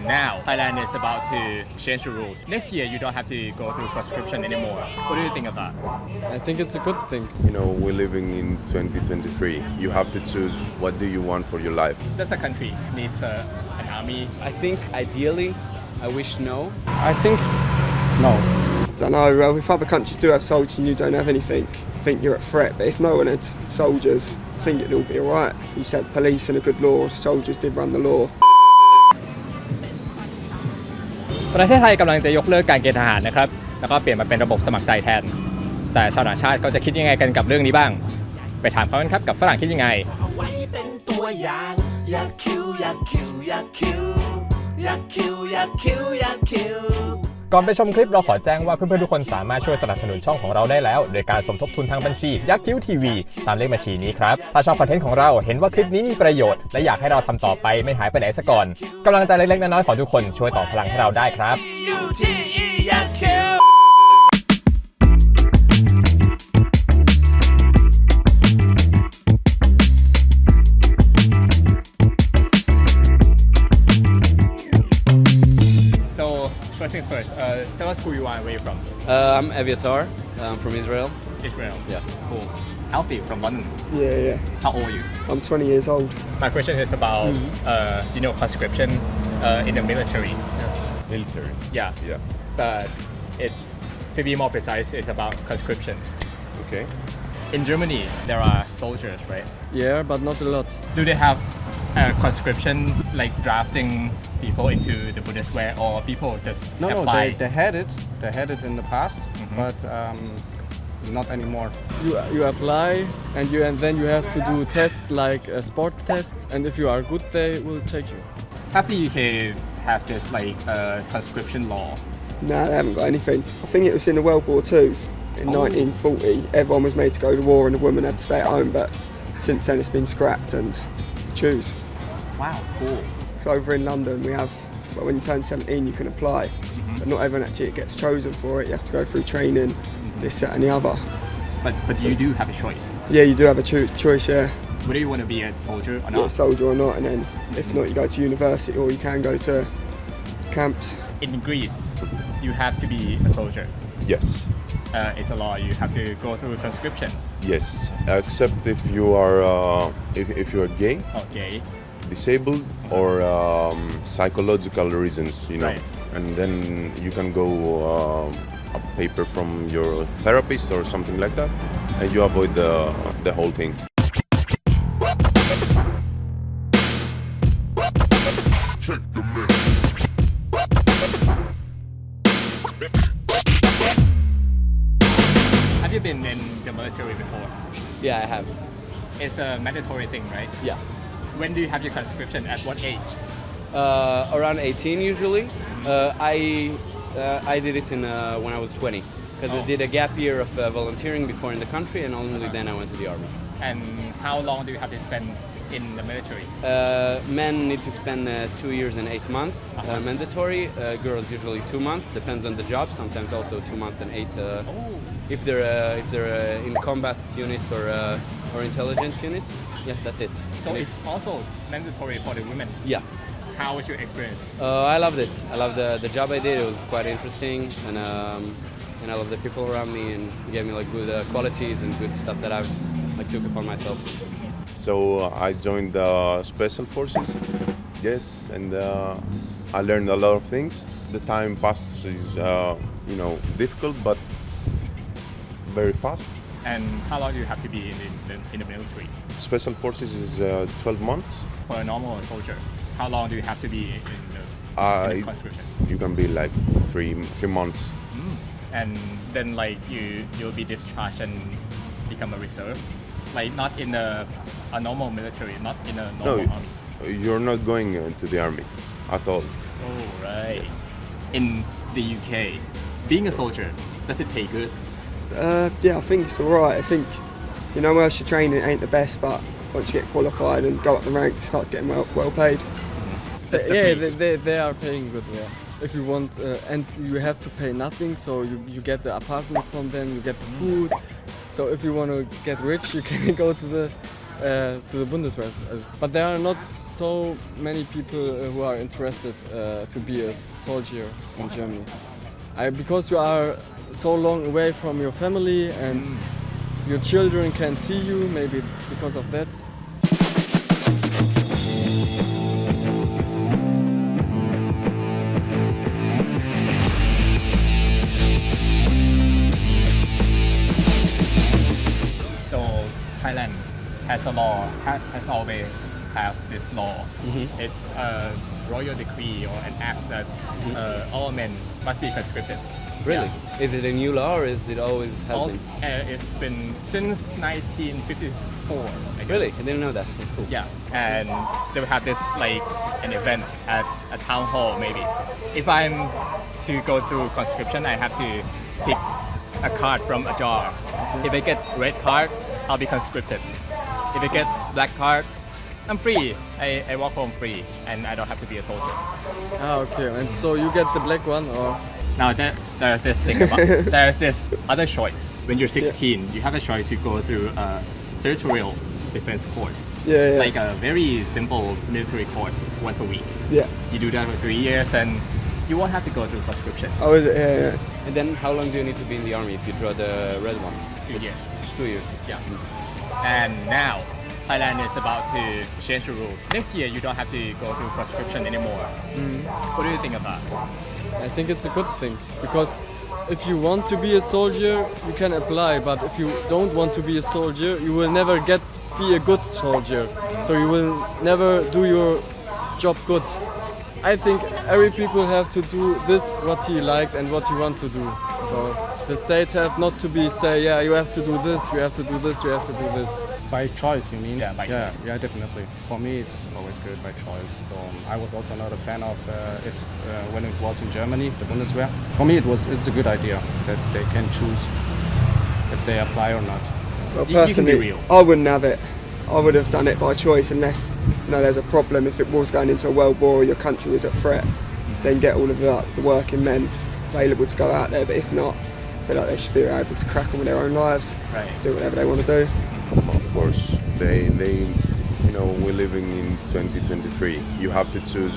now Thailand is about to change the rules. Next year you don't have to go through conscription anymore. What do you think of that? I think it's a good thing. You know, we're living in 2023. You have to choose what do you want for your life. Does a country needs an army? I think ideally, I wish no. I think no. I don't know, if other countries do have soldiers and you don't have anything, I think you're at threat. But if no one had soldiers, I think it'll all be alright. You said police and a good law, soldiers did run the law. ประเทศไทยกำลังจะยกเลิกการเกณฑ์ทหารนะครับแล้วก็เปลี่ยนมาเป็นระบบสมัครใจแทนแต่ชาวต่างชาติเขาจะคิดยังไงกันกับเรื่องนี้บ้างไปถามเขากันครับกับฝรั่งคิดยังไงไว้เป็นตัวอย่างอยากคิวอยากคิวอยากคิวอยากคิวอยากคิวอยากคิวก่อนไปชมคลิปเราขอแจ้งว่าเพื่อนๆทุกคนสามารถช่วยสนับสนุนช่องของเราได้แล้วโดยการสมทบทุนทางบัญชี Yakcute TV ตามเลขบัญชีนี้ครับถ้าชอบคอนเทนต์ของเราเห็นว่าคลิปนี้มีประโยชน์และอยากให้เราทำต่อไปไม่หายไปไหนซะก่อนกำลังใจเล็กๆน้อยๆของทุกคนช่วยต่อพลังให้เราได้ครับ First things first, tell us who you are and where you're from. I'm Aviatar. I'm from Israel. Israel. Yeah. Cool. Alfie from London. Yeah. How old are you? I'm 20 years old. My question is about, conscription in the military. Military. Yeah. Yeah. But it's, to be more precise, it's about conscription. Okay. In Germany, there are soldiers, right? Yeah, but not a lot. Do they have conscription, like drafting people into the Bundeswehr, or people just apply? They had it. They had it in the past, but not anymore. You apply and then you have to do tests like sport tests, and if you are good, they will take you. Have the UK have this conscription law? No, they haven't got anything. I think it was in the World War II. In 1940, everyone was made to go to war and the women had to stay at home, but since then it's been scrapped and you choose. Wow, cool. So over in London we have, when you turn 17 you can apply, but not everyone actually gets chosen for it. You have to go through training, this, that and the other. But you do have a choice? Yeah, you do have a choice, yeah. Whether you want to be a soldier or Not a not? soldier or not, and then if not you go to university or you can go to camps. In Greece, you have to be a soldier. Yes. It's a law. You have to go through conscription. Yes. Except if you are if you are gay, Okay. disabled, or psychological reasons, you know. Right. And then you can go a paper from your therapist or something like that, and you avoid the whole thing. Have you been in the military before? Yeah, I have. It's a mandatory thing, right? Yeah. When do you have your conscription? At what age? Around 18 usually. I did it when I was 20 because I did a gap year of volunteering before in the country, and only then I went to the army. And how long do you have to spend in the military? Men need to spend 2 years and 8 months mandatory. Girls usually 2 months, depends on the job. Sometimes also 2 months and 8 if they're in combat units or intelligence units. Yeah, that's it. So it's also mandatory for the women. Yeah. How was your experience? I loved it. I loved the job I did. It was quite interesting, and I love the people around me, and it gave me like good qualities and good stuff that I've took upon myself. So I joined the special forces. Yes, and I learned a lot of things. The time passes, difficult, but very fast. And how long do you have to be in the military? Special forces is 12 months. For a normal soldier, how long do you have to be in the conscription? You can be like 3 months. And then you'll be discharged and become a reserve, like not in a normal military, not in a normal army. You're not going to the army at all. Oh right. Yes. In the UK, being a soldier, does it pay good? Yeah, I think it's alright. I think, whilst your training ain't the best, but once you get qualified and go up the ranks, it starts getting well paid. They are paying good, yeah. If you want, and you have to pay nothing, so you get the apartment from them, you get the food. So if you want to get rich, you can go to the to the Bundeswehr. But there are not so many people who are interested to be a soldier in Germany. Because you are so long away from your family and your children can see you, maybe because of that. So Thailand has a law, has always have this law. It's a royal decree or an act that all men must be conscripted. Really? Yeah. Is it a new law or is it always has been? It's been since 1954. I guess. Really? I didn't know that. That's cool. Yeah, and they will have this like an event at a town hall maybe. If I'm to go through conscription, I have to pick a card from a jar. If I get red card, I'll be conscripted. If I get black card, I'm free. I walk home free, and I don't have to be a soldier. Ah, okay. And so you get the black one, or Now there's this thing about there's this other choice. When you're 16, you have a choice to go through a territorial defense course. Yeah. Like a very simple military course once a week. Yeah. You do that for 3 years and you won't have to go through conscription. Oh, is it? Yeah. And then how long do you need to be in the army if you draw the red one? 2 years. 2 years. Yeah. And now Thailand is about to change the rules. Next year you don't have to go through conscription anymore. What do you think about it? I think it's a good thing because if you want to be a soldier, you can apply. But if you don't want to be a soldier, you will never be a good soldier. So you will never do your job good. I think every people have to do this what he likes and what he wants to do. So the state have not to be say, yeah, you have to do this, you have to do this, you have to do this. By choice, you mean? Yeah, by choice. Yeah, definitely. For me, it's always good by choice. So I was also not a fan of it when it was in Germany, the Bundeswehr. For me, it's a good idea that they can choose if they apply or not. Well, You can be personally, real. I wouldn't have it. I would have done it by choice unless there's a problem. If it was going into a world war or your country was at threat, then get all of the working men available to go out there. But if not, I feel like they should be able to crack on with their own lives, Right. do whatever they want to do. Of course, they we're living in 2023. You have to choose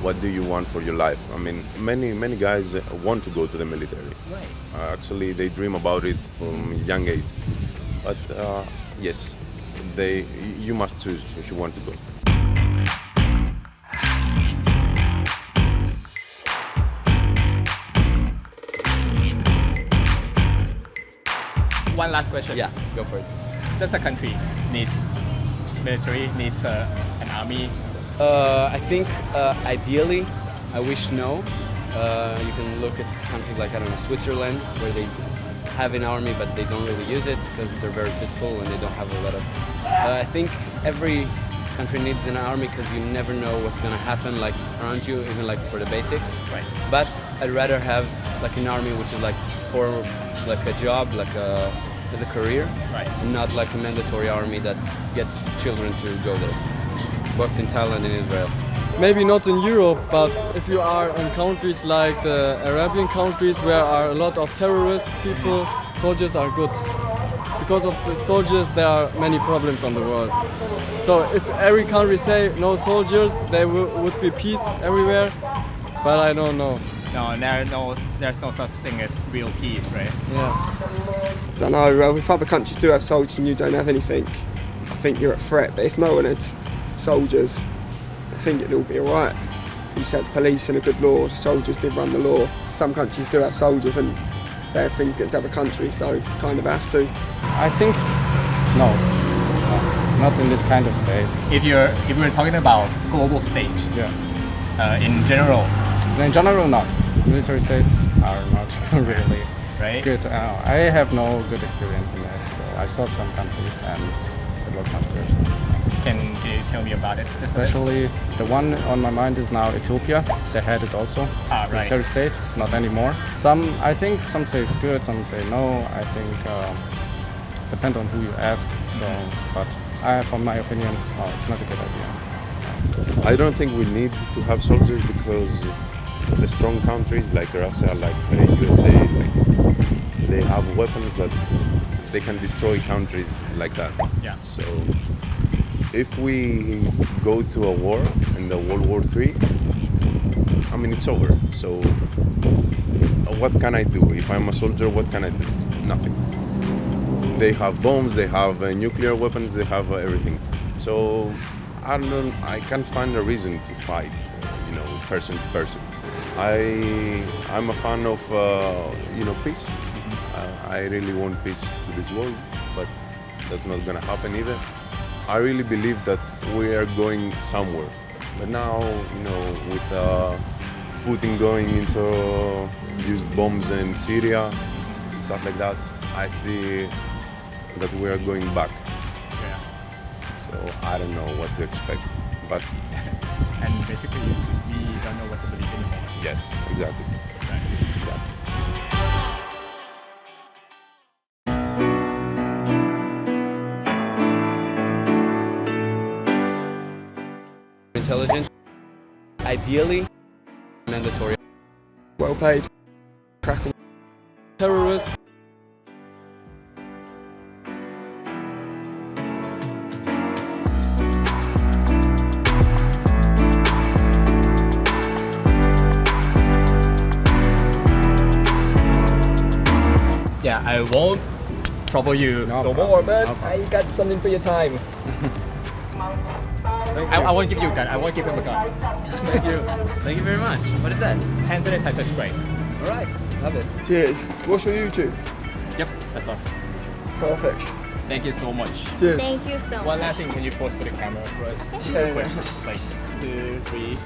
what do you want for your life. I mean, many guys want to go to the military. Right. Actually, they dream about it from young age. But yes, you must choose if you want to go. One last question. Yeah, go for it. Does a country needs military, needs an army? I think ideally, I wish no. You can look at countries like, I don't know, Switzerland, where they have an army but they don't really use it because they're very peaceful and they don't have a lot of... I think every country needs an army because you never know what's going to happen like around you, even like for the basics. Right. But I'd rather have like an army which is like for like a job, like as a career, Right. not like a mandatory army that gets children to go there, both in Thailand and Israel. Maybe not in Europe, but if you are in countries like the Arabian countries where are a lot of terrorist people, soldiers are good. Because of the soldiers, there are many problems on the world. So if every country say no soldiers, there would be peace everywhere, but I don't know. No, there's no such thing as real peace, right? Yeah. Don't know. If other countries do have soldiers and you don't have anything, I think you're at threat. But if no one had soldiers, I think it'll all be alright. You said police and a good law, soldiers did run the law. Some countries do have soldiers and they have things against other countries, so kind of have to. I think no, not in this kind of state. If we're talking about global stage, Yeah. in general, In general, not. Military states are not really right? good. I have no good experience in that. So I saw some countries and it was not good. Can you tell me about it? Especially the one on my mind is now Ethiopia. They had it also. Right. Military state, not anymore. I think some say it's good, some say no. I think depend on who you ask. So, but from my opinion, it's not a good idea. I don't think we need to have soldiers because the strong countries like Russia, like USA, like they have weapons that they can destroy countries like that. Yeah. So if we go to a war in the World War III, I mean it's over. So what can I do? If I'm a soldier, what can I do? Nothing. They have bombs, they have nuclear weapons, they have everything. So I can't find a reason to fight, person to person. I'm a fan of peace. I really want peace to this world, but that's not gonna happen either. I really believe that we are going somewhere. But now, with Putin going into used bombs in Syria, stuff like that, I see that we are going back. Yeah. So I don't know what to expect, but And basically we don't know what to believe anymore. yes, exactly. Right. Yeah. Intelligent, ideally mandatory. Well paid. Crackle. Terrorists. Yeah, I won't trouble you no more, but I got something for your time. I won't give you a gun. I won't give him a gun. Thank you. Thank you very much. What is that? Hand sanitizer is great. All right, love it. Cheers. What's your YouTube? Yep, that's us. Perfect. Thank you so much. Cheers. Thank you so One much. last thing, can you pose for the camera for us? Yeah. Quick, like 2, 3.